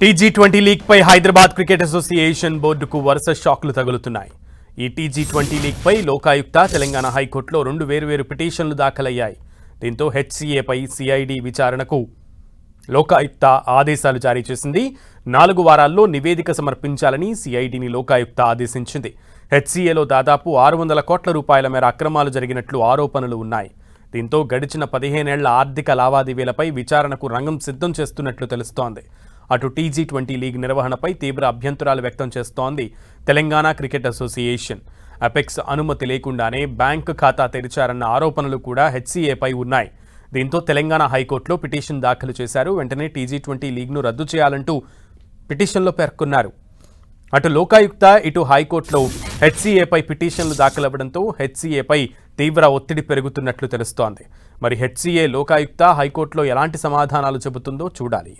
T20 league పై Hyderabad cricket association బోర్డుకు వరుస షాక్లు తగులుతున్నాయి. ఈ టీ20 లీగ్ పై లోకాయుక్త తెలంగాణ హైకోర్టులో 2 వేర్వేరు పిటిషన్లు దాఖలయ్యాయి. దీంతో హెచ్సీఏపై సిఐడి విచారణకు లోకాయుక్త ఆదేశాలు జారీ చేసింది. 4 వారాల్లో నివేదిక సమర్పించాలని సిఐడిని లోకాయుక్త ఆదేశించింది. హెచ్సీఏలో దాదాపు 600 కోట్ల రూపాయల మేర అక్రమాలు జరిగినట్లు ఆరోపణలు ఉన్నాయి. దీంతో గడిచిన 15 ఏళ్ల ఆర్థిక లావాదేవీలపై విచారణకు రంగం సిద్ధం చేస్తున్నట్లు తెలుస్తోంది. అటు టీ20 లీగ్ నిర్వహణపై తీవ్ర అభ్యంతరాలు వ్యక్తం చేస్తోంది తెలంగాణ క్రికెట్ అసోసియేషన్. అపెక్స్ అనుమతి లేకుండానే బ్యాంకు ఖాతా తెరిచారన్న ఆరోపణలు కూడా హెచ్సీఏపై ఉన్నాయి. దీంతో తెలంగాణ హైకోర్టులో పిటిషన్ దాఖలు చేశారు. వెంటనే టీ20 లీగ్ను రద్దు చేయాలంటూ పిటిషన్లో పేర్కొన్నారు. అటు లోకాయుక్త ఇటు హైకోర్టులో హెచ్సీఏపై పిటిషన్లు దాఖలవ్వడంతో హెచ్సీఏపై తీవ్ర ఒత్తిడి పెరుగుతున్నట్లు తెలుస్తోంది. మరి హెచ్సీఏ లోకాయుక్త హైకోర్టులో ఎలాంటి సమాధానాలు చెబుతుందో చూడాలి.